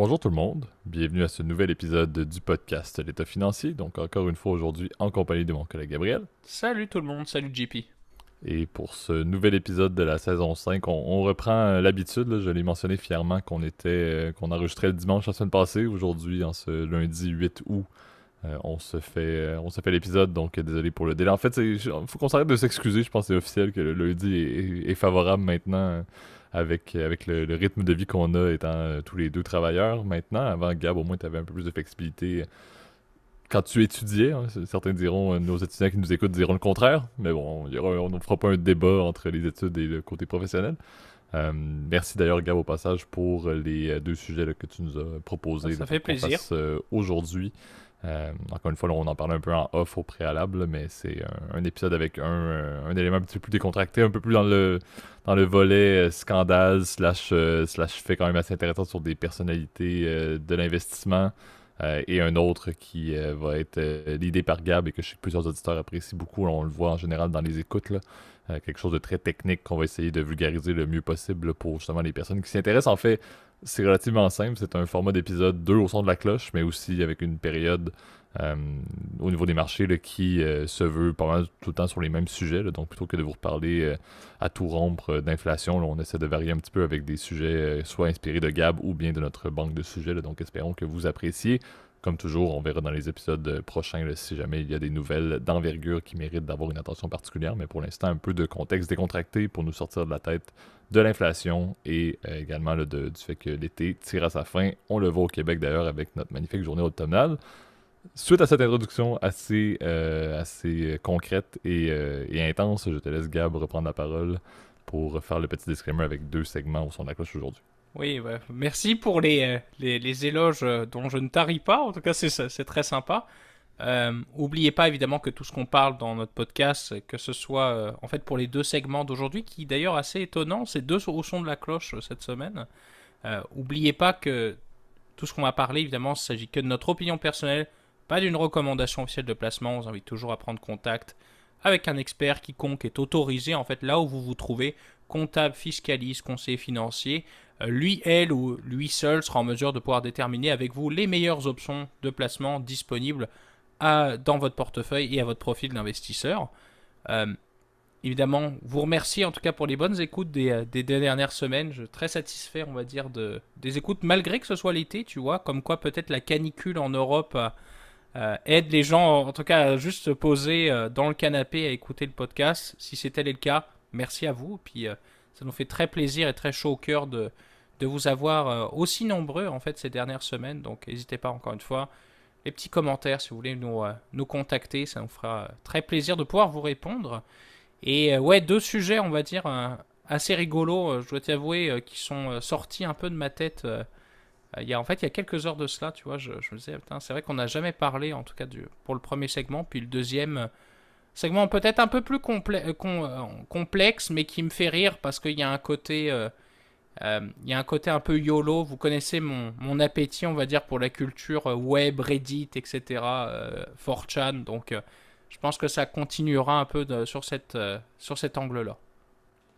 Bonjour tout le monde, bienvenue à ce nouvel épisode du podcast L'État financier. Donc encore une fois aujourd'hui en compagnie de mon collègue Gabriel. Salut tout le monde, salut JP. Et pour ce nouvel épisode de la saison 5, on reprend l'habitude. Là, je l'ai mentionné fièrement qu'on enregistrait le dimanche la semaine passée. Aujourd'hui, en ce lundi 8 août, on se fait l'épisode, donc désolé pour le délai. En fait, il faut qu'on s'arrête de s'excuser. Je pense que c'est officiel que le lundi est favorable maintenant avec le rythme de vie qu'on a étant tous les deux travailleurs maintenant. Avant, Gab, au moins, tu avais un peu plus de flexibilité quand tu étudiais. Hein. Certains diront, nos étudiants qui nous écoutent diront le contraire, mais bon, on ne fera pas un débat entre les études et le côté professionnel. Merci d'ailleurs, Gab, au passage, pour les deux sujets là, que tu nous as proposés Ça pour fait qu'on plaisir. fasse aujourd'hui. Encore une fois, là, on en parlait un peu en off au préalable, là, mais c'est un épisode avec un élément un petit peu plus décontracté, un peu plus dans le volet scandale slash fait quand même assez intéressant sur des personnalités de l'investissement. Et un autre qui va être l'idée par Gab et que je sais que plusieurs auditeurs apprécient beaucoup. On le voit en général dans les écoutes. Là. Quelque chose de très technique qu'on va essayer de vulgariser le mieux possible là, pour justement les personnes qui s'y intéressent. En fait, c'est relativement simple. C'est un format d'épisode 2 au son de la cloche, mais aussi avec une période euh, au niveau des marchés là, qui se veut pas mal tout le temps sur les mêmes sujets. Là. Donc plutôt que de vous reparler à tout rompre d'inflation, là, on essaie de varier un petit peu avec des sujets soit inspirés de Gab ou bien de notre banque de sujets. Là. Donc espérons que vous appréciez. Comme toujours, on verra dans les épisodes prochains là, si jamais il y a des nouvelles d'envergure qui méritent d'avoir une attention particulière. Mais pour l'instant, un peu de contexte décontracté pour nous sortir de la tête de l'inflation et également là, du fait que l'été tire à sa fin. On le voit au Québec d'ailleurs avec notre magnifique journée automnale. Suite à cette introduction assez concrète et intense, je te laisse Gab reprendre la parole pour faire le petit disclaimer avec deux segments au son de la cloche aujourd'hui. Oui, ouais. Merci pour les éloges dont je ne taris pas. En tout cas, c'est très sympa. Oubliez pas évidemment que tout ce qu'on parle dans notre podcast, que ce soit en fait pour les deux segments d'aujourd'hui, qui d'ailleurs assez étonnant, c'est deux au son de la cloche cette semaine. Oubliez pas que tout ce qu'on va parler, évidemment, il s'agit que de notre opinion personnelle, pas d'une recommandation officielle de placement. On vous invite toujours à prendre contact avec un expert quiconque est autorisé, en fait, là où vous vous trouvez, comptable, fiscaliste, conseiller financier. Lui, elle ou lui seul sera en mesure de pouvoir déterminer avec vous les meilleures options de placement disponibles dans votre portefeuille et à votre profil d'investisseur. Euh, Évidemment, vous remercier en tout cas pour les bonnes écoutes des dernières semaines. Je suis très satisfait, on va dire, des écoutes, malgré que ce soit l'été, tu vois, comme quoi peut-être la canicule en Europe aide les gens, en tout cas, à juste se poser dans le canapé à écouter le podcast. Si c'est tel est le cas, merci à vous. Puis ça nous fait très plaisir et très chaud au cœur de vous avoir aussi nombreux, en fait, ces dernières semaines. Donc n'hésitez pas, encore une fois, les petits commentaires si vous voulez nous contacter. Ça nous fera très plaisir de pouvoir vous répondre. Et ouais, deux sujets, on va dire, assez rigolos, je dois t'avouer, qui sont sortis un peu de ma tête. En fait, il y a quelques heures de cela, tu vois, je me disais, putain, c'est vrai qu'on n'a jamais parlé, en tout cas, pour le premier segment. Puis le deuxième segment, peut-être un peu plus complexe, mais qui me fait rire parce qu'il y a un côté. Il y a un côté un peu YOLO. Vous connaissez mon appétit, on va dire, pour la culture web, Reddit, etc., 4chan. Donc, je pense que ça continuera un peu sur cet angle-là.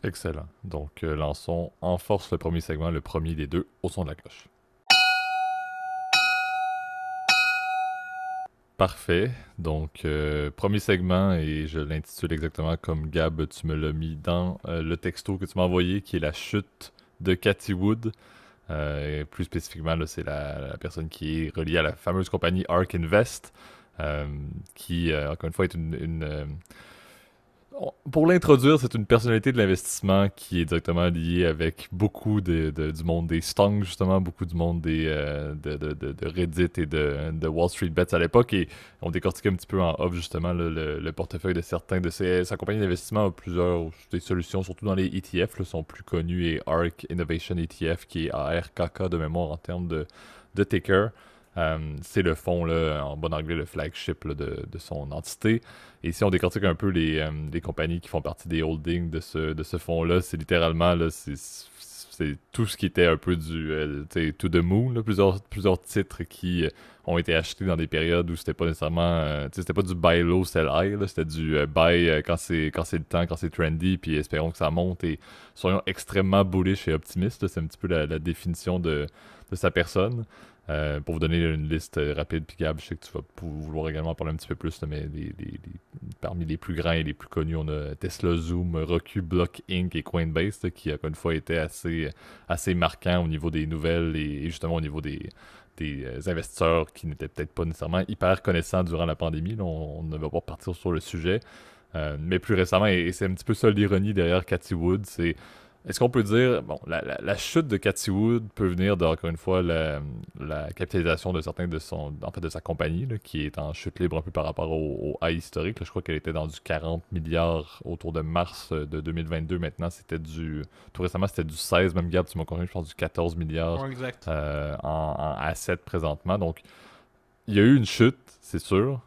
Excellent. Donc lançons en force le premier segment, le premier des deux, au son de la cloche. Parfait. Donc, premier segment, et je l'intitule exactement comme Gab, tu me l'as mis dans le texto que tu m'as envoyé, qui est la chute de Cathy Wood. Et plus spécifiquement, là, c'est la personne qui est reliée à la fameuse compagnie Ark Invest, euh, qui, encore une fois, est pour l'introduire, c'est une personnalité de l'investissement qui est directement liée avec beaucoup du monde des stocks, justement, beaucoup du monde de Reddit et de Wall Street Bets à l'époque. Et on décortique un petit peu en off, justement, le portefeuille de certains de sa compagnie d'investissement a plusieurs des solutions, surtout dans les ETF, là, sont plus connus, et ARK Innovation ETF, qui est ARKK de mémoire en termes de ticker. C'est le fonds, là, en bon anglais, le flagship là, de son entité. Et si on décortique un peu les compagnies qui font partie des holdings de ce fonds-là, c'est littéralement là, c'est tout ce qui était un peu du to the moon, là, plusieurs titres qui ont été achetés dans des périodes où c'était pas nécessairement c'était pas du buy low, sell high, là, c'était du buy quand c'est le temps, quand c'est trendy, puis espérons que ça monte et soyons extrêmement bullish et optimistes. Là, c'est un petit peu la définition de sa personne. Pour vous donner une liste rapide, puis Gab, je sais que tu vas vouloir également en parler un petit peu plus, là, mais parmi les plus grands et les plus connus, on a Tesla, Zoom, Roku, Block Inc. et Coinbase, là, qui, encore une fois, étaient assez marquants au niveau des nouvelles et justement au niveau des investisseurs qui n'étaient peut-être pas nécessairement hyper connaissants durant la pandémie. Là, on ne va pas partir sur le sujet. Mais plus récemment, et c'est un petit peu ça l'ironie derrière Cathie Wood, c'est est-ce qu'on peut dire, bon, la chute de Cathie Wood peut venir de, encore une fois, la capitalisation de certains de sa compagnie, là, qui est en chute libre un peu par rapport au high historique. Là, je crois qu'elle était dans du 40 milliards autour de mars de 2022. Maintenant, tout récemment, c'était du 16, même Gab, tu m'as confirmé, je pense du 14 milliards Ouais, exact. en assets présentement. Donc, il y a eu une chute, c'est sûr,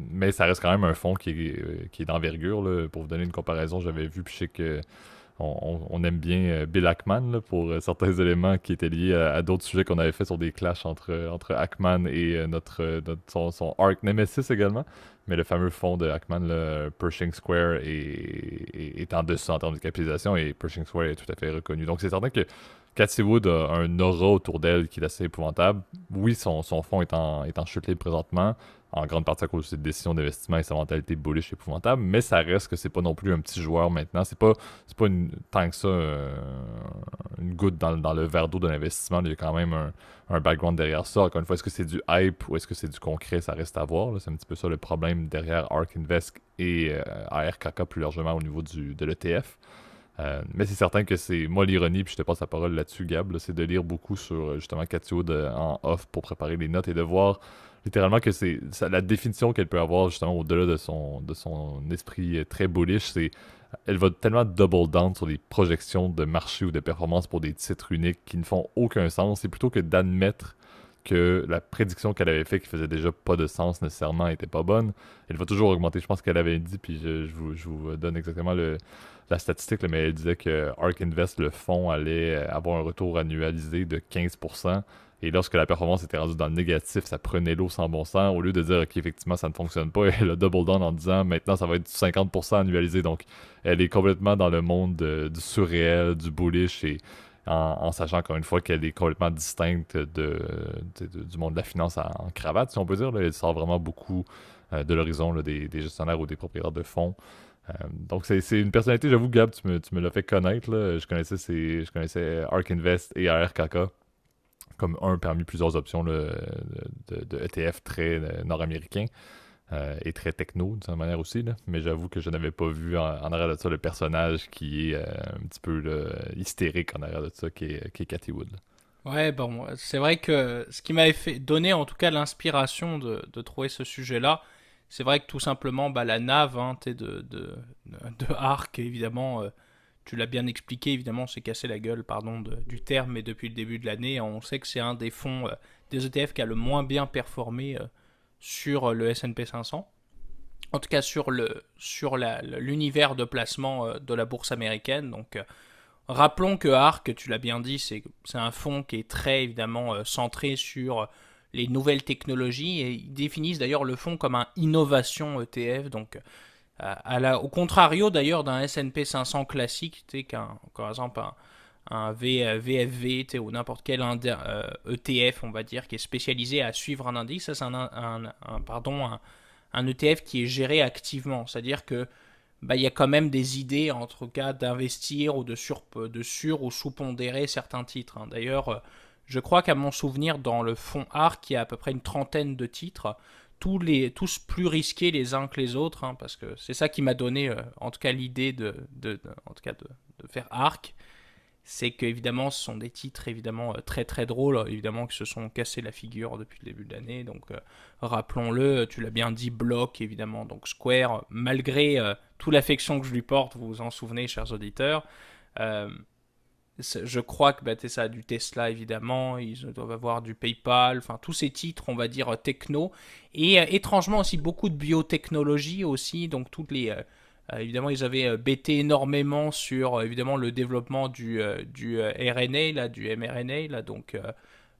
mais ça reste quand même un fonds qui est d'envergure, là. Pour vous donner une comparaison, j'avais vu, puis je sais que on aime bien Bill Ackman là, pour certains éléments qui étaient liés à d'autres sujets qu'on avait fait sur des clashs entre Ackman et son Arc Nemesis également. Mais le fameux fonds de Ackman, le Pershing Square, est en dessous en termes de capitalisation et Pershing Square est tout à fait reconnu. Donc c'est certain que Cathie Wood a un aura autour d'elle qui est assez épouvantable. Oui, son fonds est en chute libre présentement, en grande partie à cause de ses décisions d'investissement et sa mentalité bullish épouvantable, mais ça reste que c'est pas non plus un petit joueur maintenant. C'est pas tant que ça une goutte dans le verre d'eau de l'investissement. Il y a quand même un background derrière ça. Encore une fois, est-ce que c'est du hype ou est-ce que c'est du concret? Ça reste à voir, là. C'est un petit peu ça le problème derrière ARK Invest et ARKK plus largement au niveau de l'ETF. Mais c'est certain que c'est moi l'ironie, puis je te passe la parole là-dessus, Gab, là, c'est de lire beaucoup sur justement Cathie Wood en off pour préparer les notes et de voir littéralement que la définition qu'elle peut avoir justement au-delà de son esprit très bullish, c'est elle va tellement double down sur des projections de marché ou de performance pour des titres uniques qui ne font aucun sens. C'est plutôt que d'admettre que la prédiction qu'elle avait faite, qui faisait déjà pas de sens nécessairement, était pas bonne. Elle va toujours augmenter. Je pense qu'elle avait dit, puis je vous donne exactement la statistique, là, mais elle disait que ARK Invest, le fonds, allait avoir un retour annualisé de 15%. Et lorsque la performance était rendue dans le négatif, ça prenait l'eau sans bon sens. Au lieu de dire, OK, effectivement, ça ne fonctionne pas, elle a double down en disant, maintenant, ça va être du 50% annualisé. Donc, elle est complètement dans le monde du surréel, du bullish, et en sachant, encore une fois, qu'elle est complètement distincte du monde de la finance en cravate, si on peut dire. Là. Elle sort vraiment beaucoup de l'horizon là, des gestionnaires ou des propriétaires de fonds. Donc, c'est une personnalité, j'avoue, Gab, tu me l'as fait connaître. Là. Je connaissais ARK Invest et ARKK comme un parmi plusieurs options là, de ETF très nord-américains et très techno, d'une certaine manière aussi. Là. Mais j'avoue que je n'avais pas vu en arrière de ça le personnage qui est un petit peu là, hystérique en arrière de ça, qui est Cathie Wood. Ouais, bon, c'est vrai que ce qui m'avait fait donner en tout cas l'inspiration de trouver ce sujet-là, c'est vrai que tout simplement, bah, la nave hein, de Arc, évidemment, tu l'as bien expliqué, évidemment, c'est cassé la gueule, pardon, du terme, mais depuis le début de l'année, on sait que c'est un des fonds, des ETF qui a le moins bien performé sur le S&P 500. En tout cas, sur l'univers de placement de la bourse américaine. Donc, rappelons que ARK, tu l'as bien dit, c'est un fonds qui est très évidemment centré sur les nouvelles technologies et ils définissent d'ailleurs le fonds comme un innovation ETF. Donc, au contrario d'ailleurs d'un S&P 500 classique, tu sais, par exemple un VFV ou n'importe quel ETF, on va dire, qui est spécialisé à suivre un indice. Ça, c'est un ETF qui est géré activement. C'est-à-dire que bah, y a quand même des idées, en tout cas, d'investir ou de sur ou sous-pondérer certains titres. Hein. D'ailleurs, je crois qu'à mon souvenir, dans le fonds ARK, il y a à peu près une trentaine de titres, tous plus risqués les uns que les autres, hein, parce que c'est ça qui m'a donné, en tout cas, l'idée en tout cas de faire ARK. C'est qu'évidemment, ce sont des titres évidemment très très drôles, évidemment, qui se sont cassés la figure depuis le début de l'année. Donc, rappelons-le, tu l'as bien dit, Block, évidemment. Donc, Square, malgré toute l'affection que je lui porte, vous vous en souvenez, chers auditeurs, euh, je crois que bah, ça du Tesla, évidemment, ils doivent avoir du PayPal, enfin, tous ces titres, on va dire, techno. Et étrangement aussi, beaucoup de biotechnologie aussi, donc toutes les... évidemment, ils avaient bêté énormément sur évidemment le développement du RNA, là, du mRNA, là, donc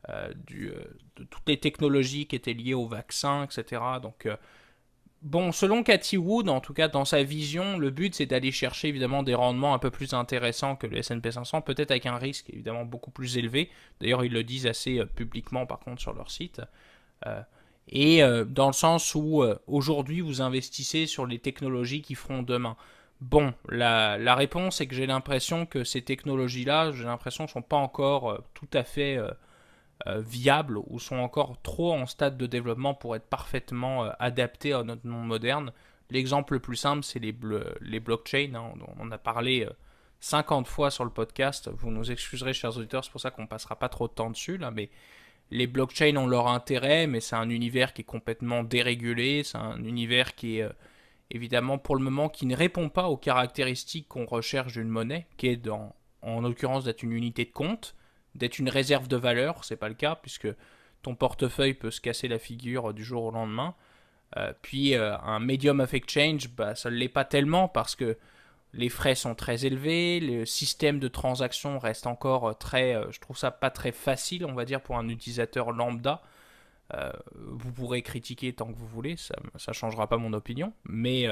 de toutes les technologies qui étaient liées au vaccin, etc. Donc, Bon, selon Cathy Wood, en tout cas dans sa vision, le but c'est d'aller chercher évidemment des rendements un peu plus intéressants que le S&P 500, peut-être avec un risque évidemment beaucoup plus élevé. D'ailleurs, ils le disent assez publiquement par contre sur leur site. Euh, dans le sens où aujourd'hui vous investissez sur les technologies qui feront demain. Bon, la réponse est que j'ai l'impression que ces technologies-là, j'ai l'impression, ne sont pas encore tout à fait viables ou sont encore trop en stade de développement pour être parfaitement adaptés à notre monde moderne. L'exemple le plus simple, c'est les blockchains. Hein, on en a parlé 50 fois sur le podcast. Vous nous excuserez, chers auditeurs, c'est pour ça qu'on ne passera pas trop de temps dessus. Là, mais les blockchains ont leur intérêt, mais c'est un univers qui est complètement dérégulé. C'est un univers qui est évidemment pour le moment qui ne répond pas aux caractéristiques qu'on recherche d'une monnaie, qui est en l'occurrence d'être une unité de compte, d'être une réserve de valeur. C'est pas le cas puisque ton portefeuille peut se casser la figure du jour au lendemain. Puis un medium of exchange, bah, ça ne l'est pas tellement parce que les frais sont très élevés, le système de transaction reste encore je trouve ça pas très facile, on va dire, pour un utilisateur lambda. Vous pourrez critiquer tant que vous voulez, ça ne changera pas mon opinion. Mais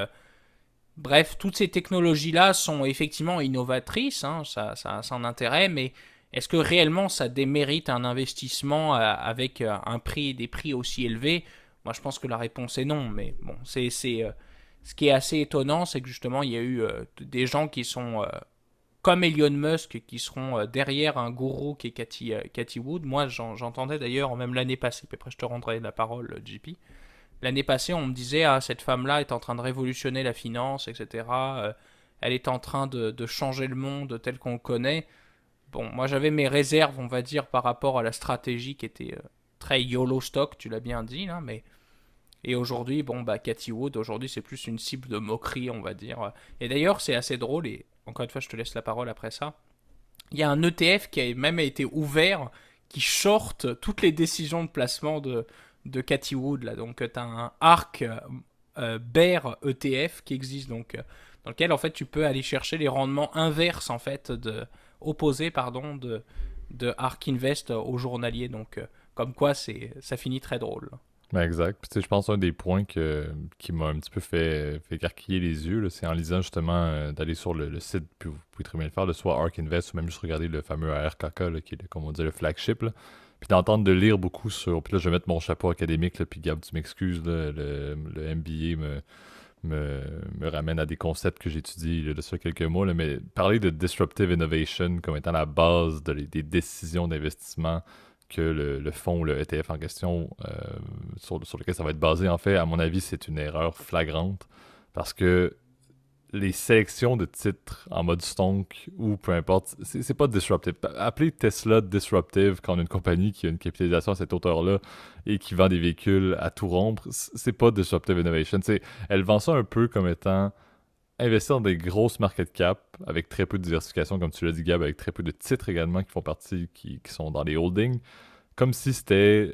bref, toutes ces technologies-là sont effectivement innovatrices, hein, ça a son intérêt, mais est-ce que réellement ça démérite un investissement avec des prix aussi élevés? Moi, je pense que la réponse est non. Mais bon, ce qui est assez étonnant, c'est que justement, il y a eu des gens qui sont comme Elon Musk, qui seront derrière un gourou qui est Cathy Wood. Moi, j'entendais d'ailleurs, même l'année passée, puis après je te rendrai la parole, JP. L'année passée, on me disait, ah, cette femme-là est en train de révolutionner la finance, etc. Elle est en train de changer le monde tel qu'on le connaît. Bon, moi j'avais mes réserves, on va dire, par rapport à la stratégie qui était très YOLO stock, tu l'as bien dit, là, mais... Et aujourd'hui, bon, bah, Cathy Wood, aujourd'hui, c'est plus une cible de moquerie, on va dire. Et d'ailleurs, c'est assez drôle, et encore une fois, je te laisse la parole après ça. Il y a un ETF qui a même été ouvert, qui short toutes les décisions de placement de Cathy Wood, là. Donc, tu as un ARK Bear ETF qui existe, donc, dans lequel, en fait, tu peux aller chercher les rendements inverses, en fait, opposés, pardon, de ARK Invest au journalier. Donc, comme quoi, ça finit très drôle. Ben exact. Puis, tu sais, je pense un des points qui m'a un petit peu fait écarquiller les yeux, là, c'est en lisant justement d'aller sur le site, puis vous pouvez très bien le faire, soit ARK Invest ou même juste regarder le fameux ARKK, là, qui est, comme on dit, le flagship. Là. Puis d'entendre de lire beaucoup sur. Puis là, je vais mettre mon chapeau académique, là, puis Gab, tu m'excuses, là, le MBA me ramène à des concepts que j'étudie là, de ça quelques mois, là, mais parler de disruptive innovation comme étant la base des décisions d'investissement que le fonds ou le ETF en question sur lequel ça va être basé, en fait, à mon avis, c'est une erreur flagrante parce que les sélections de titres en mode stonk ou peu importe, c'est pas disruptive. Appeler Tesla disruptive quand on a une compagnie qui a une capitalisation à cette hauteur-là et qui vend des véhicules à tout rompre, c'est pas disruptive innovation. Elle vend ça un peu comme étant investir dans des grosses market cap avec très peu de diversification, comme tu l'as dit, Gab, avec très peu de titres également qui font partie, qui sont dans les holdings, comme si c'était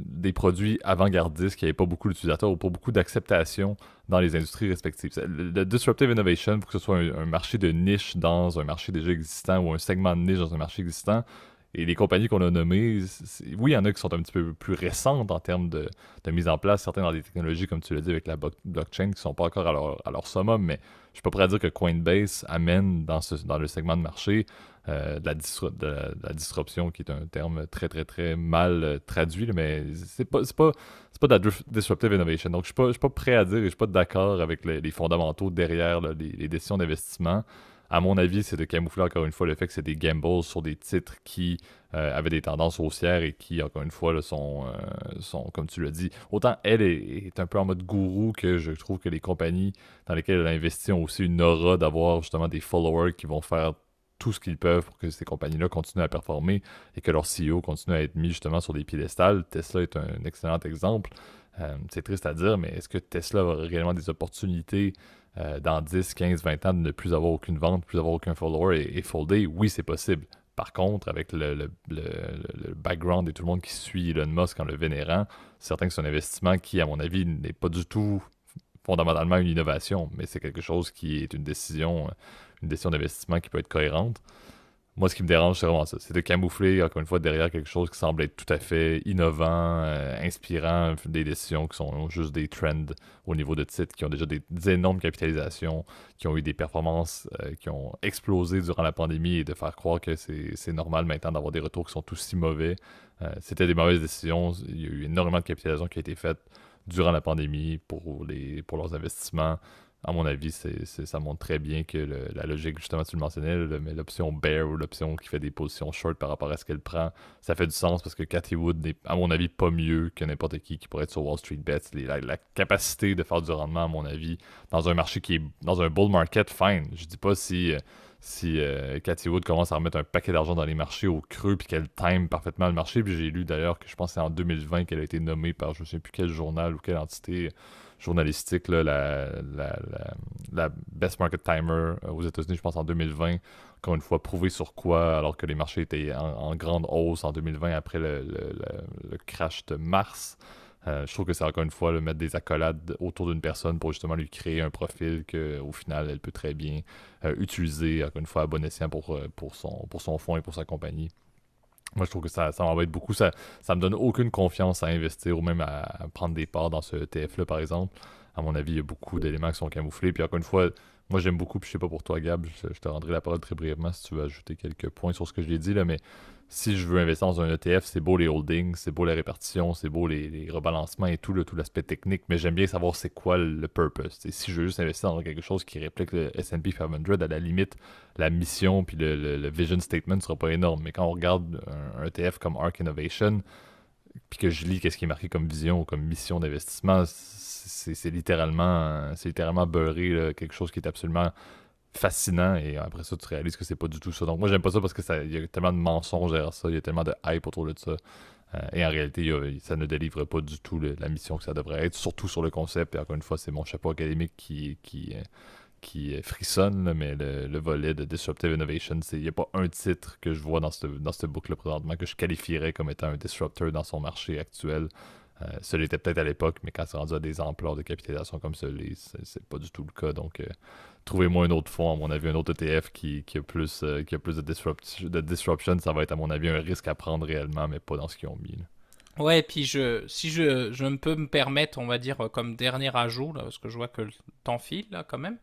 des produits avant-gardistes qui n'avaient pas beaucoup d'utilisateurs ou pas beaucoup d'acceptation dans les industries respectives. Le disruptive innovation, pour que ce soit un marché de niche dans un marché déjà existant ou un segment de niche dans un marché existant, et les compagnies qu'on a nommées, oui, il y en a qui sont un petit peu plus récentes en termes de mise en place, certains dans des technologies, comme tu l'as dit, avec la blockchain, qui ne sont pas encore à leur summum, mais je ne suis pas prêt à dire que Coinbase amène dans le segment de marché de la disruption, qui est un terme très, très, très mal traduit, là, mais c'est pas de la disruptive innovation. Donc, je suis pas prêt à dire et je suis pas d'accord avec les fondamentaux derrière là, les décisions d'investissement. À mon avis, c'est de camoufler encore une fois le fait que c'est des gambles sur des titres qui avaient des tendances haussières et qui, encore une fois, là, sont, comme tu l'as dit, autant elle est un peu en mode gourou que je trouve que les compagnies dans lesquelles elle a investi ont aussi une aura d'avoir justement des followers qui vont faire tout ce qu'ils peuvent pour que ces compagnies-là continuent à performer et que leur CEO continue à être mis justement sur des piédestals. Tesla est un excellent exemple. C'est triste à dire, mais est-ce que Tesla a réellement des opportunités dans 10, 15, 20 ans de ne plus avoir aucune vente, de ne plus avoir aucun follower et folder? Oui, c'est possible. Par contre, avec le background et tout le monde qui suit Elon Musk en le vénérant, c'est certain que c'est un investissement qui, à mon avis, n'est pas du tout fondamentalement une innovation, mais c'est quelque chose qui est une décision d'investissement qui peut être cohérente. Moi, ce qui me dérange, c'est vraiment ça. C'est de camoufler, encore une fois, derrière quelque chose qui semble être tout à fait innovant, inspirant, des décisions qui sont juste des trends au niveau de titres, qui ont déjà des énormes capitalisations, qui ont eu des performances qui ont explosé durant la pandémie et de faire croire que c'est normal maintenant d'avoir des retours qui sont aussi mauvais. C'était des mauvaises décisions. Il y a eu énormément de capitalisation qui a été faite durant la pandémie pour leurs investissements. À mon avis, ça montre très bien que la logique, justement, tu le mentionnais, mais l'option bear ou l'option qui fait des positions short par rapport à ce qu'elle prend, ça fait du sens parce que Cathy Wood n'est, à mon avis, pas mieux que n'importe qui pourrait être sur Wall Street Bets. La capacité de faire du rendement, à mon avis, dans un marché qui est dans un bull market, fine. Je dis pas si Cathy Wood commence à remettre un paquet d'argent dans les marchés au creux puis qu'elle time parfaitement le marché. Puis j'ai lu d'ailleurs que je pense que c'est en 2020 qu'elle a été nommée par je ne sais plus quel journal ou quelle entité journalistique, là, la Best Market Timer aux États-Unis, je pense en 2020. Encore une fois, prouvé sur quoi, alors que les marchés étaient en grande hausse en 2020 après le crash de mars. Je trouve que c'est encore une fois mettre des accolades autour d'une personne pour justement lui créer un profil qu'au final, elle peut très bien utiliser, encore une fois, à bon escient pour son fonds et pour sa compagnie. Moi, je trouve que ça m'embête beaucoup. Ça me donne aucune confiance à investir ou même à prendre des parts dans ce ETF-là, par exemple. À mon avis, il y a beaucoup d'éléments qui sont camouflés. Puis encore une fois, moi, j'aime beaucoup, puis je sais pas pour toi, Gab, je te rendrai la parole très brièvement si tu veux ajouter quelques points sur ce que je l'ai dit, là, mais si je veux investir dans un ETF, c'est beau les holdings, c'est beau la répartition, c'est beau les rebalancements et tout, tout l'aspect technique, mais j'aime bien savoir c'est quoi le purpose. T'sais, si je veux juste investir dans quelque chose qui réplique le S&P 500, à la limite, la mission puis le vision statement ne sera pas énorme. Mais quand on regarde un ETF comme ARK Innovation, puis que je lis qu'est-ce qui est marqué comme vision ou comme mission d'investissement, c'est littéralement beurré, là, quelque chose qui est absolument fascinant, et après ça tu réalises que c'est pas du tout ça. Donc moi j'aime pas ça parce que il y a tellement de mensonges derrière ça, il y a tellement de hype autour de ça. Et en réalité, ça ne délivre pas du tout la mission que ça devrait être, surtout sur le concept. Et encore une fois, c'est mon chapeau académique qui frissonne, là, mais le volet de Disruptive Innovation, il n'y a pas un titre que je vois dans ce book-là présentement que je qualifierais comme étant un disruptor dans son marché actuel. Ça l'était peut-être à l'époque, mais quand c'est rendu à des ampleurs de capitalisation comme celui, c'est pas du tout le cas. Donc, trouvez-moi un autre fonds, à mon avis, un autre ETF qui a plus de disruption. Ça va être, à mon avis, un risque à prendre réellement, mais pas dans ce qu'ils ont mis, là. Ouais, et puis si je ne peux me permettre, on va dire, comme dernier ajout, là, parce que je vois que le temps file, là, quand même.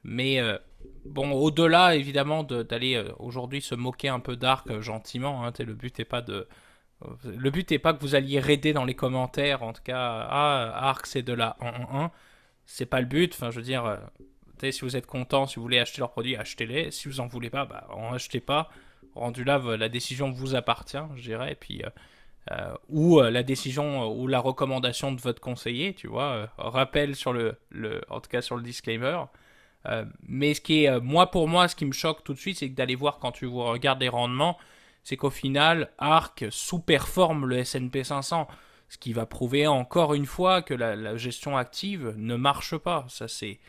Mais bon, au-delà, évidemment, d'aller aujourd'hui se moquer un peu d'Arc gentiment, hein, le but n'est pas le but n'est pas que vous alliez raider dans les commentaires, en tout cas, ah, Arc c'est de la 1-1-1. C'est pas le but, enfin, je veux dire, si vous êtes content, si vous voulez acheter leurs produits, achetez-les. Si vous en voulez pas, bah, en achetez pas. Rendu là, la décision vous appartient, je dirais. Et puis, ou la décision ou la recommandation de votre conseiller, tu vois. Rappel sur en tout cas sur le disclaimer. Mais ce qui est, moi pour moi, ce qui me choque tout de suite, c'est que d'aller voir quand tu regardes les rendements, c'est qu'au final, ARK sous-performe le S&P 500, ce qui va prouver encore une fois que la gestion active ne marche pas. Ça, c'est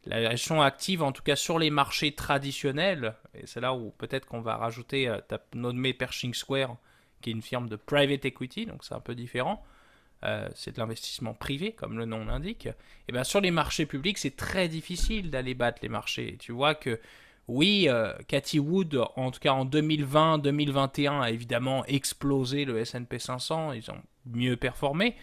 la gestion active, en tout cas sur les marchés traditionnels, et c'est là où peut-être qu'on va rajouter, ta nommé Pershing Square, qui est une firme de private equity, donc c'est un peu différent. C'est de l'investissement privé, comme le nom l'indique. Et bien sur les marchés publics, c'est très difficile d'aller battre les marchés. Tu vois que oui, Cathy Wood, en tout cas en 2020-2021, a évidemment explosé le S&P 500. Ils ont mieux performé.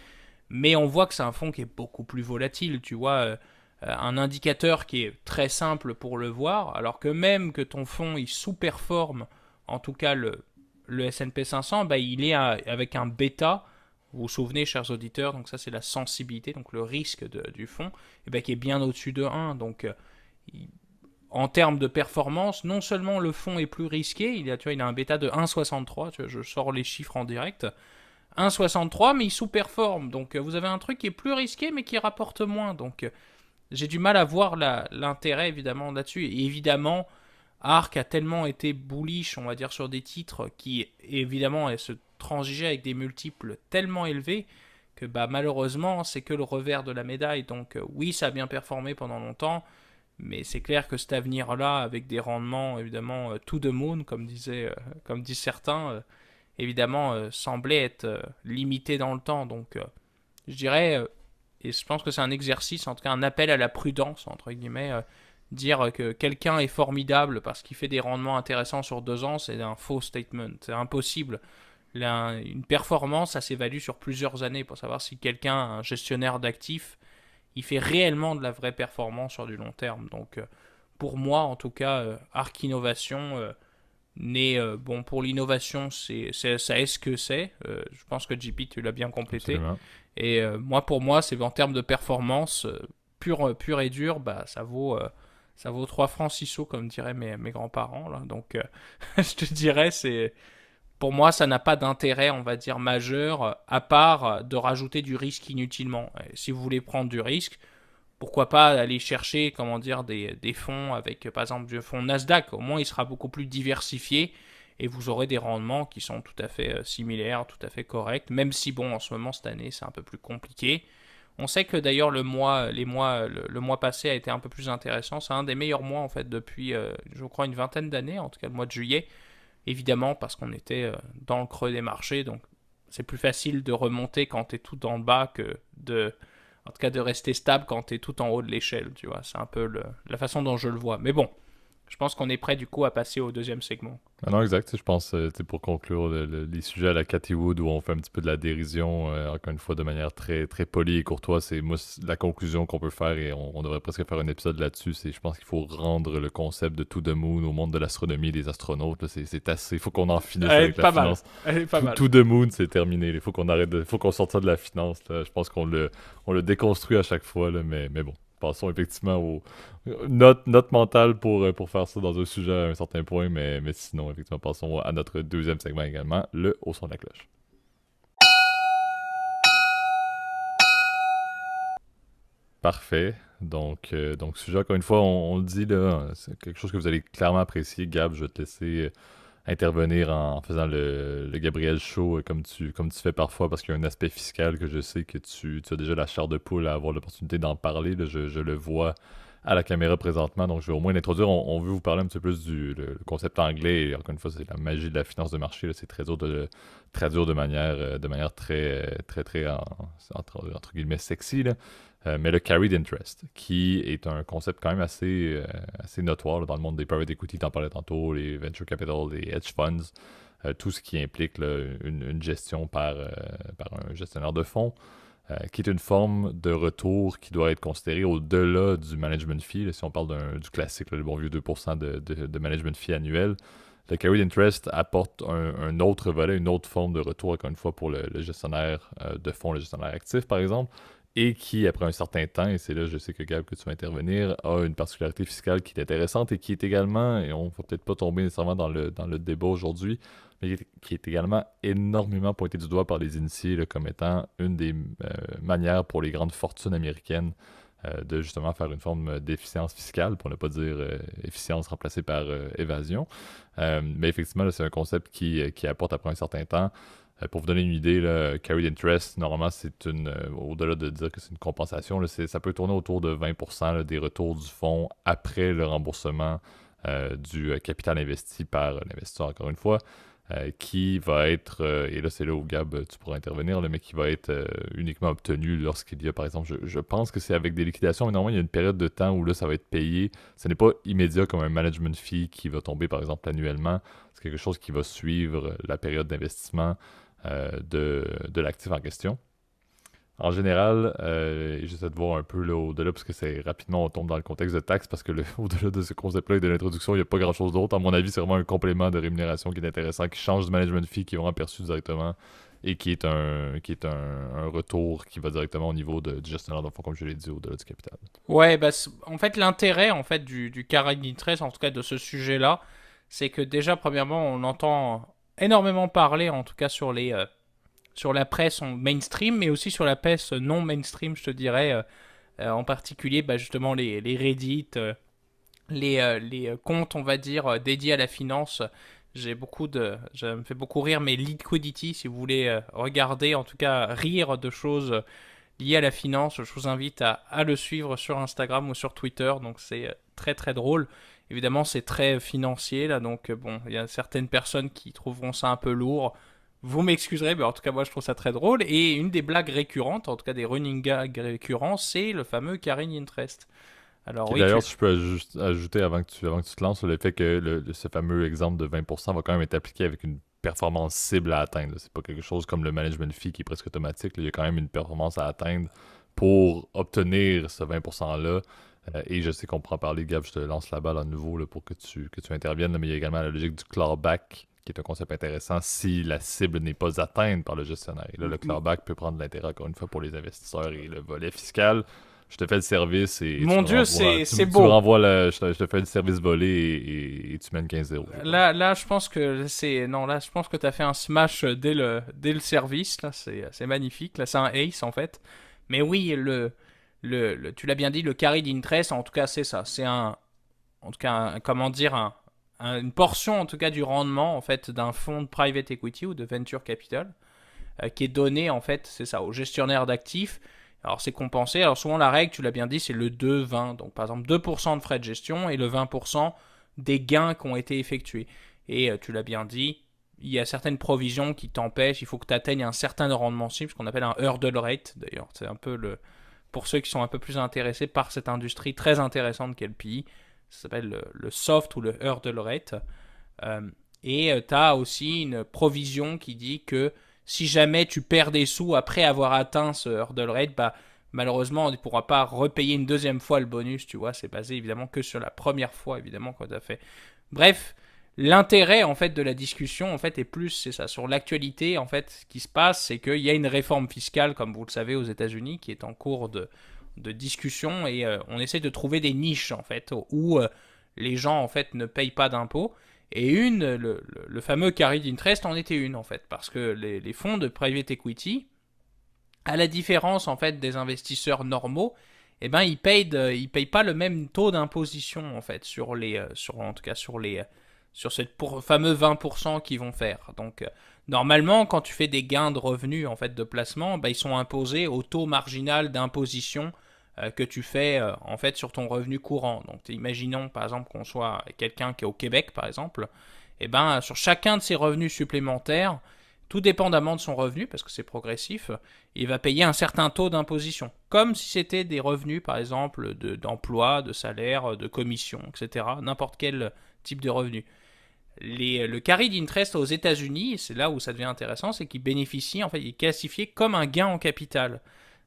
Mais on voit que c'est un fonds qui est beaucoup plus volatile. Tu vois, un indicateur qui est très simple pour le voir, alors que même que ton fonds il sous-performe, en tout cas le S&P 500, bah, il est avec un bêta. Vous vous souvenez, chers auditeurs, donc ça c'est la sensibilité, donc le risque du fonds, et ben, qui est bien au-dessus de 1. Donc en termes de performance, non seulement le fonds est plus risqué, il a un bêta de 1,63, tu vois, je sors les chiffres en direct, 1,63, mais il sous-performe. Donc vous avez un truc qui est plus risqué, mais qui rapporte moins. Donc j'ai du mal à voir l'intérêt évidemment là-dessus. Et évidemment, ARK a tellement été bullish, on va dire, sur des titres qui évidemment se transigeaient avec des multiples tellement élevés que bah, malheureusement c'est que le revers de la médaille. Donc oui, ça a bien performé pendant longtemps, mais c'est clair que cet avenir-là, avec des rendements évidemment to the moon, comme disent certains, évidemment semblait être limité dans le temps. Donc je dirais, et je pense que c'est un exercice, en tout cas un appel à la prudence, entre guillemets, dire que quelqu'un est formidable parce qu'il fait des rendements intéressants sur 2 ans, c'est un faux statement. C'est impossible. Une performance, ça s'évalue sur plusieurs années pour savoir si quelqu'un, un gestionnaire d'actifs, il fait réellement de la vraie performance sur du long terme. Donc, pour moi, en tout cas, Arc Innovation bon, pour l'innovation, ça est ce que c'est. Je pense que JP, tu l'as bien complété. Absolument. Et pour moi, c'est en termes de performance pure et dure, bah, ça vaut 3 francs 6 sous, comme diraient mes grands-parents. Là. Donc, je te dirais, pour moi, ça n'a pas d'intérêt, on va dire, majeur, à part de rajouter du risque inutilement. Et si vous voulez prendre du risque, pourquoi pas aller chercher, comment dire, des fonds avec, par exemple, du fonds Nasdaq. Au moins, il sera beaucoup plus diversifié et vous aurez des rendements qui sont tout à fait similaires, tout à fait corrects. Même si, bon, en ce moment, cette année, c'est un peu plus compliqué. On sait que d'ailleurs, le mois passé a été un peu plus intéressant. C'est un des meilleurs mois, en fait, depuis, je crois, une vingtaine d'années, en tout cas le mois de juillet. Évidemment, parce qu'on était dans le creux des marchés, donc c'est plus facile de remonter quand tu es tout en bas que en tout cas de rester stable quand tu es tout en haut de l'échelle, tu vois. C'est un peu la façon dont je le vois. Mais bon, je pense qu'on est prêt du coup à passer au deuxième segment. Ah non, exact. Je pense, pour conclure les sujets à la Cathy Wood où on fait un petit peu de la dérision, encore une fois, de manière très, très polie et courtoise, c'est moi la conclusion qu'on peut faire et on devrait presque faire un épisode là-dessus. C'est, je pense qu'il faut rendre le concept de To the Moon au monde de l'astronomie et des astronautes. Là, c'est assez. Il faut qu'on en finisse avec la finance. Elle est pas mal. To the Moon, c'est terminé. Il faut qu'on arrête faut qu'on sorte ça de la finance. Là. Je pense qu'on le déconstruit à chaque fois, là, mais bon. Passons effectivement aux notes mentales pour faire ça dans un sujet à un certain point, mais sinon, effectivement, passons à notre deuxième segment également, le au son de la cloche. Parfait. Donc sujet, encore une fois, on le dit, là, c'est quelque chose que vous allez clairement apprécier. Gab, je vais te laisser intervenir en faisant le Gabriel Show comme tu fais parfois parce qu'il y a un aspect fiscal que je sais que tu as déjà la chair de poule à avoir l'opportunité d'en parler. Là, je le vois à la caméra présentement, donc je vais au moins l'introduire. On veut vous parler un petit peu plus le concept anglais. Et encore une fois, c'est la magie de la finance de marché. Là, c'est très dur de le traduire de manière très, très, très, entre guillemets, sexy. Là. Mais le carried interest, qui est un concept quand même assez notoire là, dans le monde des private equity, t'en parlais tantôt, les venture capital, les hedge funds, tout ce qui implique là, une gestion par un gestionnaire de fonds, qui est une forme de retour qui doit être considérée au-delà du management fee. Là, si on parle du classique, là, le bon vieux 2% de management fee annuel, le carried interest apporte un autre volet, une autre forme de retour, encore une fois, pour le gestionnaire de fonds, le gestionnaire actif, par exemple, et qui, après un certain temps, et c'est là, je sais que Gab, que tu vas intervenir, a une particularité fiscale qui est intéressante et qui est également, et on ne va peut-être pas tomber nécessairement dans le débat aujourd'hui, mais qui est également énormément pointé du doigt par les initiés là, comme étant une des manières pour les grandes fortunes américaines de justement faire une forme d'efficience fiscale, pour ne pas dire efficience remplacée par évasion. Mais effectivement, là, c'est un concept qui apporte après un certain temps. Pour vous donner une idée, là, carried interest, normalement, c'est au-delà de dire que c'est une compensation, là, ça peut tourner autour de 20% là, des retours du fonds après le remboursement du capital investi par l'investisseur, encore une fois, qui va être, et là c'est là où Gab, tu pourras intervenir, là, mais qui va être uniquement obtenu lorsqu'il y a, par exemple, je pense que c'est avec des liquidations, mais normalement, il y a une période de temps où là, ça va être payé. Ce n'est pas immédiat comme un management fee qui va tomber, par exemple, annuellement. C'est quelque chose qui va suivre la période d'investissement de l'actif en question. En général, j'essaie de voir un peu là, au-delà, parce que c'est rapidement on tombe dans le contexte de taxes, parce que au-delà de ce concept-là et de l'introduction, il n'y a pas grand-chose d'autre. À mon avis, c'est vraiment un complément de rémunération qui est intéressant, qui change du management fee, qui est vraiment perçu directement, et qui est un retour qui va directement au niveau du gestionnaire de fonds, comme je l'ai dit, au-delà du capital. Ouais, bah, en fait, l'intérêt en fait, du carried interest, en tout cas de ce sujet-là, c'est que déjà, premièrement, on entend énormément parler, en tout cas sur la presse mainstream, mais aussi sur la presse non mainstream, je te dirais, en particulier bah, justement les Reddit, les comptes, on va dire, dédiés à la finance. Ça me fait beaucoup rire, mais Liquidity, si vous voulez regarder, en tout cas rire de choses liées à la finance, je vous invite à le suivre sur Instagram ou sur Twitter, donc c'est très très drôle. Évidemment, c'est très financier, là, donc bon, il y a certaines personnes qui trouveront ça un peu lourd. Vous m'excuserez, mais en tout cas, moi, je trouve ça très drôle. Et une des blagues récurrentes, en tout cas des running gags récurrents, c'est le fameux carried interest. Alors Et oui, d'ailleurs, si je peux ajouter avant que tu te lances, le fait que ce fameux exemple de 20% va quand même être appliqué avec une performance cible à atteindre. Là. C'est pas quelque chose comme le management fee qui est presque automatique. Là. Il y a quand même une performance à atteindre pour obtenir ce 20%-là. Et je sais qu'on pourra en parler, Gab, je te lance la balle à nouveau là, pour que tu interviennes. Là, mais il y a également la logique du clawback, qui est un concept intéressant si la cible n'est pas atteinte par le gestionnaire. Et là, le clawback peut prendre de l'intérêt, encore une fois, pour les investisseurs et le volet fiscal. Je te fais le service et mon Dieu, c'est tu me beau. renvoies je te fais le service volé et tu mènes 15-0. Je crois. Là, je pense que c'est non, là, je pense que t'as fait un smash dès le service. Là, c'est magnifique. Là, c'est un ace en fait. Mais oui, tu l'as bien dit, le carry d'interest, en tout cas, c'est ça. C'est en tout cas, comment dire, une portion en tout cas du rendement en fait d'un fonds de private equity ou de venture capital qui est donné en fait, c'est ça, au gestionnaire d'actifs. Alors c'est compensé. Alors souvent la règle, tu l'as bien dit, c'est le 2-20. Donc par exemple 2% de frais de gestion et le 20% des gains qui ont été effectués. Et tu l'as bien dit, il y a certaines provisions qui t'empêchent. Il faut que tu atteignes un certain rendement cible, ce qu'on appelle un hurdle rate. D'ailleurs, c'est un peu pour ceux qui sont un peu plus intéressés par cette industrie très intéressante qu'est le PI. Ça s'appelle le soft ou le hurdle rate. Euh, et tu as aussi une provision qui dit que si jamais tu perds des sous après avoir atteint ce hurdle rate, bah, malheureusement, on ne pourra pas repayer une deuxième fois le bonus, tu vois. C'est basé évidemment que sur la première fois, évidemment, quand tu as fait. Bref, l'intérêt, en fait, de la discussion, en fait, est plus, c'est ça, sur l'actualité, en fait, ce qui se passe, c'est qu'il y a une réforme fiscale, comme vous le savez, aux États-Unis, qui est en cours de discussion et on essaie de trouver des niches, en fait, où les gens, en fait, ne payent pas d'impôts. Et le fameux carry d'interest en était une, en fait, parce que les fonds de private equity, à la différence, en fait, des investisseurs normaux, eh ben, ils payent pas le même taux d'imposition, en fait, en tout cas, sur ce fameux 20% qu'ils vont faire. Donc, normalement, quand tu fais des gains de revenus, en fait, de placement, ben, ils sont imposés au taux marginal d'imposition que tu fais en fait sur ton revenu courant. Donc imaginons par exemple qu'on soit quelqu'un qui est au Québec par exemple, et ben sur chacun de ses revenus supplémentaires, tout dépendamment de son revenu, parce que c'est progressif, il va payer un certain taux d'imposition, comme si c'était des revenus par exemple d'emploi, de salaire, de commission, etc. N'importe quel type de revenu. Le carry d'interest aux États-Unis, c'est là où ça devient intéressant, c'est qu'il bénéficie, en fait, il est classifié comme un gain en capital.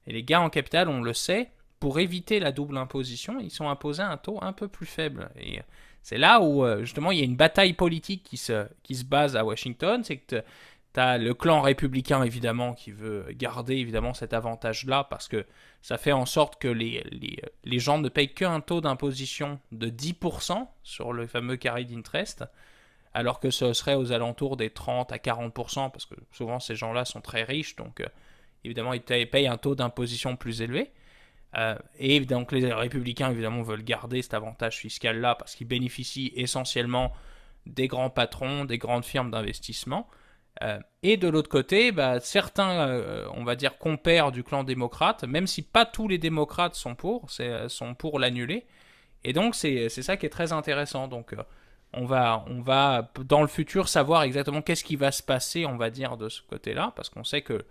Et les gains en capital, on le sait, pour éviter la double imposition, ils sont imposés à un taux un peu plus faible. Et c'est là où, justement, il y a une bataille politique qui se base à Washington. C'est que tu as le clan républicain, évidemment, qui veut garder, évidemment, cet avantage-là, parce que ça fait en sorte que les gens ne payent qu'un taux d'imposition de 10% sur le fameux carry d'interest, alors que ce serait aux alentours des 30 à 40%, parce que souvent, ces gens-là sont très riches, donc évidemment, ils payent un taux d'imposition plus élevé. Et donc les républicains évidemment veulent garder cet avantage fiscal là parce qu'ils bénéficient essentiellement des grands patrons, des grandes firmes d'investissement. Et de l'autre côté, bah, certains, on va dire, compères du clan démocrate, même si pas tous les démocrates sont pour l'annuler. Et donc c'est ça qui est très intéressant. Donc on va dans le futur savoir exactement qu'est-ce qui va se passer, on va dire, de ce côté-là, parce qu'on sait que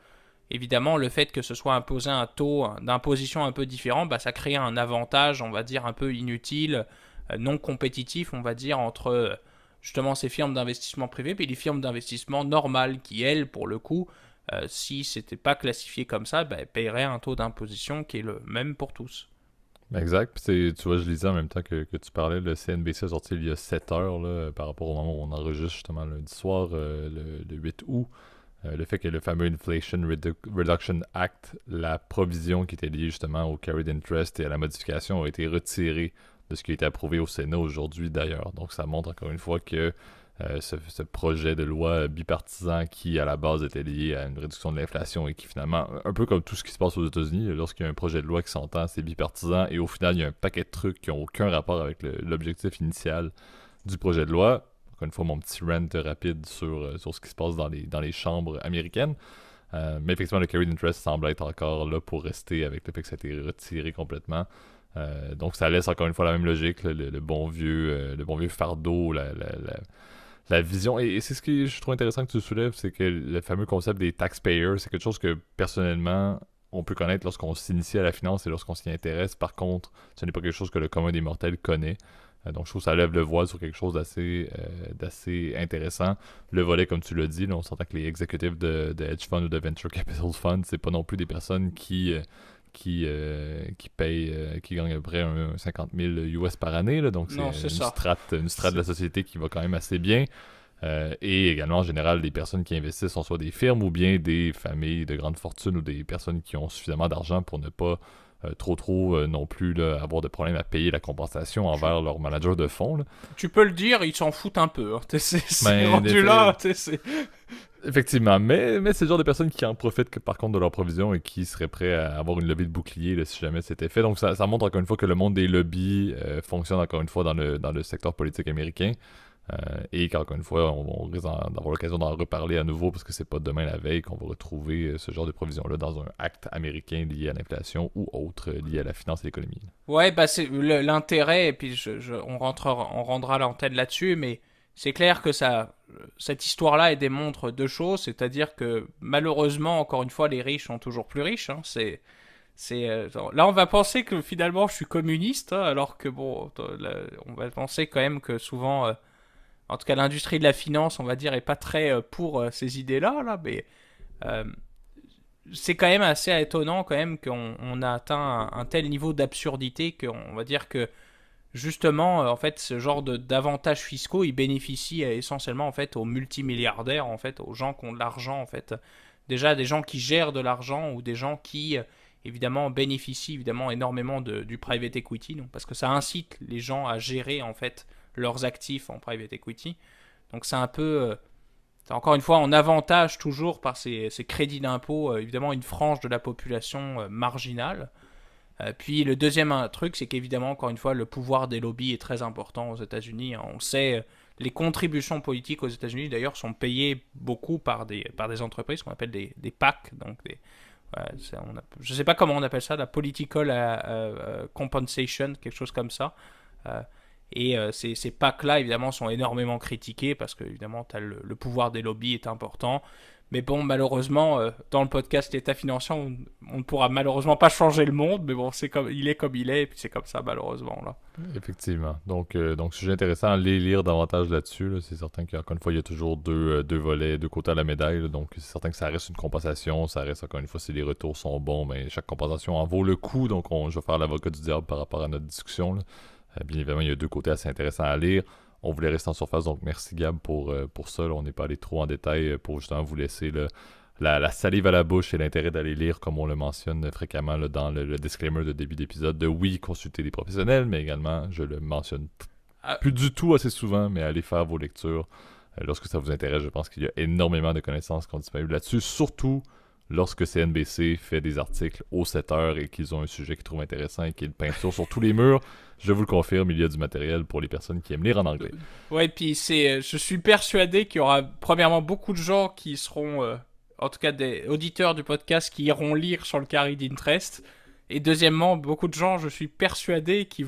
évidemment, le fait que ce soit imposé un taux d'imposition un peu différent, bah, ça crée un avantage, on va dire, un peu inutile, non compétitif, on va dire, entre justement ces firmes d'investissement privées et les firmes d'investissement normales qui, elles, pour le coup, si c'était pas classifié comme ça, bah, paieraient un taux d'imposition qui est le même pour tous. Exact. Puis tu vois, je lisais en même temps que tu parlais, le CNBC a sorti il y a 7 heures là, par rapport au moment où on enregistre justement lundi soir, le 8 août. Le fait que le fameux Inflation Reduction Act, la provision qui était liée justement au carried interest et à la modification a été retirée de ce qui a été approuvé au Sénat aujourd'hui d'ailleurs. Donc ça montre encore une fois que ce projet de loi bipartisan qui à la base était lié à une réduction de l'inflation et qui finalement, un peu comme tout ce qui se passe aux États-Unis, lorsqu'il y a un projet de loi qui s'entend, c'est bipartisan et au final il y a un paquet de trucs qui n'ont aucun rapport avec l'objectif initial du projet de loi. Encore une fois, mon petit rant rapide sur ce qui se passe dans les chambres américaines. Mais effectivement, le carried interest semble être encore là pour rester avec le fait que ça a été retiré complètement. Donc ça laisse encore une fois la même logique, le bon vieux fardeau, la vision. Et c'est ce que je trouve intéressant que tu soulèves, c'est que le fameux concept des taxpayers, c'est quelque chose que personnellement, on peut connaître lorsqu'on s'initie à la finance et lorsqu'on s'y intéresse. Par contre, ce n'est pas quelque chose que le commun des mortels connaît. Donc, je trouve que ça lève le voile sur quelque chose d'assez intéressant. Le volet, comme tu l'as dit, là, on s'entend que les exécutifs de hedge fund ou de venture capital fund, c'est pas non plus des personnes qui payent, qui gagnent à peu près 50 000 US par année. Là, donc, Non, c'est c'est une strate de la société qui va quand même assez bien. Et également, en général, les personnes qui investissent sont soit des firmes ou bien des familles de grande fortune ou des personnes qui ont suffisamment d'argent pour ne pas trop non plus là, avoir de problème à payer la compensation envers leur manager de fonds. Là. Tu peux le dire, ils s'en foutent un peu. Hein. C'est Ben, rendu là. Effectivement, mais c'est le genre de personnes qui en profitent par contre de leur provision et qui seraient prêts à avoir une lobby de bouclier là, si jamais c'était fait. Donc ça montre encore une fois que le monde des lobbies fonctionne encore une fois dans le secteur politique américain. Et qu'encore une fois, on risque d'avoir l'occasion d'en reparler à nouveau parce que c'est pas demain la veille qu'on va retrouver ce genre de provision-là dans un acte américain lié à l'inflation ou autre lié à la finance et l'économie. Ouais, bah c'est l'intérêt, et puis on rendra l'antenne là-dessus, mais c'est clair que cette histoire-là, elle démontre deux choses, c'est-à-dire que malheureusement, encore une fois, les riches sont toujours plus riches. Hein, là, on va penser que finalement, je suis communiste, hein, alors que bon, on va penser quand même que souvent, en tout cas, l'industrie de la finance, on va dire, est pas très pour ces idées-là, là, mais euh, c'est quand même assez étonnant quand même qu'on a atteint un tel niveau d'absurdité qu'on va dire que justement, en fait, ce genre d'avantages fiscaux, ils bénéficient essentiellement en fait aux multimilliardaires, en fait, aux gens qui ont de l'argent, en fait. Déjà des gens qui gèrent de l'argent ou des gens qui évidemment bénéficient évidemment énormément du private equity, donc, parce que ça incite les gens à gérer en fait leurs actifs en private equity. Donc c'est un peu encore une fois, on avantage toujours par ces crédits d'impôt, évidemment, une frange de la population marginale. Puis le deuxième truc, c'est qu'évidemment, encore une fois, le pouvoir des lobbies est très important aux États-Unis. Hein. On le sait, les contributions politiques aux États-Unis, d'ailleurs, sont payées beaucoup par des entreprises qu'on appelle des PAC. Donc je ne sais pas comment on appelle ça, la Political Compensation, quelque chose comme ça. Et ces PAC-là, évidemment, sont énormément critiqués parce que, évidemment, le pouvoir des lobbies est important. Mais bon, malheureusement, dans le podcast État financier, on ne pourra malheureusement pas changer le monde. Mais bon, il est comme il est, et puis c'est comme ça, malheureusement. Là. Effectivement. Donc sujet intéressant à lire davantage là-dessus. Là. C'est certain qu'encore une fois, il y a toujours deux volets, deux côtés à la médaille. Là. Donc, c'est certain que ça reste une compensation. Ça reste, encore une fois, si les retours sont bons, mais chaque compensation en vaut le coup. Donc, je vais faire l'avocat du diable par rapport à notre discussion. Là. Bien évidemment, il y a deux côtés assez intéressants à lire. On voulait rester en surface, donc merci Gab pour ça. Là, on n'est pas allé trop en détail pour justement vous laisser la salive à la bouche et l'intérêt d'aller lire, comme on le mentionne fréquemment là, dans le disclaimer de début d'épisode, de oui, consulter des professionnels, mais également, je le mentionne plus du tout assez souvent, mais allez faire vos lectures lorsque ça vous intéresse. Je pense qu'il y a énormément de connaissances qui sont disponibles là-dessus, surtout lorsque CNBC fait des articles aux 7 heures et qu'ils ont un sujet qu'ils trouvent intéressant et qu'ils peinturent sur tous les murs. Je vous le confirme, il y a du matériel pour les personnes qui aiment lire en anglais. Ouais, puis je suis persuadé qu'il y aura premièrement beaucoup de gens qui seront, en tout cas des auditeurs du podcast, qui iront lire sur le carry d'interest. Et deuxièmement, beaucoup de gens, je suis persuadé, qui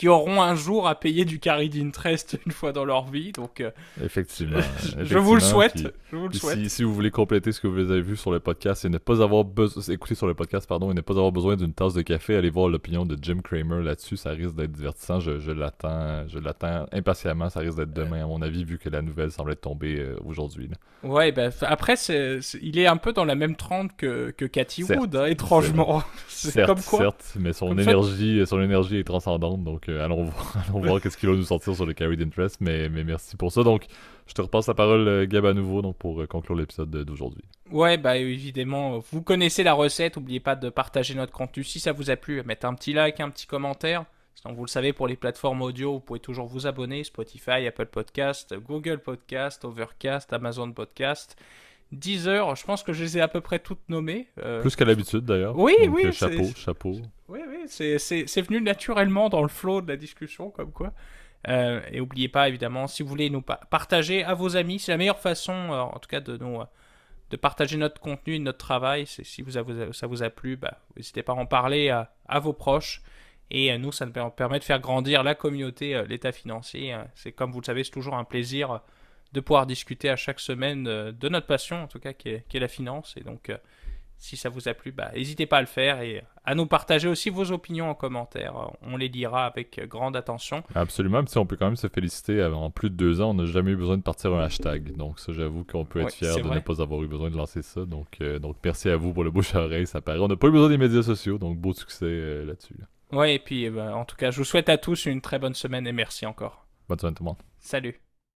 auront un jour à payer du carry d'interest une fois dans leur vie. Donc, effectivement. Je vous le souhaite. Puis, je vous le souhaite. Si vous voulez compléter ce que vous avez vu sur le podcast et ne pas avoir écouté sur le podcast, pardon, et ne pas avoir besoin d'une tasse de café, allez voir l'opinion de Jim Cramer là-dessus. Ça risque d'être divertissant. Je l'attends impatiemment. Ça risque d'être demain, à mon avis, vu que la nouvelle semble être tombée aujourd'hui. Là. Ouais, bah, après, il est un peu dans la même trempe que Cathy Wood, hein, étrangement. C'est comme quoi. Certes, mais son énergie est transcendante. Donc, allons voir qu'est-ce qu'il va nous sortir sur le carried interest. Mais merci pour ça. Donc, je te repasse la parole, Gab, à nouveau, donc, pour conclure l'épisode d'aujourd'hui. Ouais, bah évidemment, vous connaissez la recette. N'oubliez pas de partager notre contenu si ça vous a plu. Mettre un petit like, un petit commentaire. Donc, vous le savez, pour les plateformes audio, vous pouvez toujours vous abonner. Spotify, Apple Podcast, Google Podcast, Overcast, Amazon Podcast, Deezer. Je pense que je les ai à peu près toutes nommées. Plus qu'à l'habitude, d'ailleurs. Oui, donc, oui. Chapeau. Oui, c'est venu naturellement dans le flow de la discussion, comme quoi. Et n'oubliez pas, évidemment, si vous voulez nous partager à vos amis, c'est la meilleure façon, en tout cas, de partager notre contenu et notre travail. Si ça vous a plu, bah, n'hésitez pas à en parler à vos proches. Et nous, ça nous permet de faire grandir la communauté, l'état financier. C'est comme vous le savez, c'est toujours un plaisir de pouvoir discuter à chaque semaine de notre passion, en tout cas, qui est la finance. Et donc, Si ça vous a plu, n'hésitez pas à le faire et à nous partager aussi vos opinions en commentaire. On les lira avec grande attention. Absolument, puis on peut quand même se féliciter. En plus de 2 ans, on n'a jamais eu besoin de partir un hashtag. Donc ça, j'avoue qu'on peut être fier de ne pas avoir eu besoin de lancer ça. Donc merci à vous pour le bouche à oreille, ça paraît. On n'a pas eu besoin des médias sociaux, donc beau succès là-dessus. Ouais, et puis en tout cas, je vous souhaite à tous une très bonne semaine et merci encore. Bonne semaine tout le monde. Salut.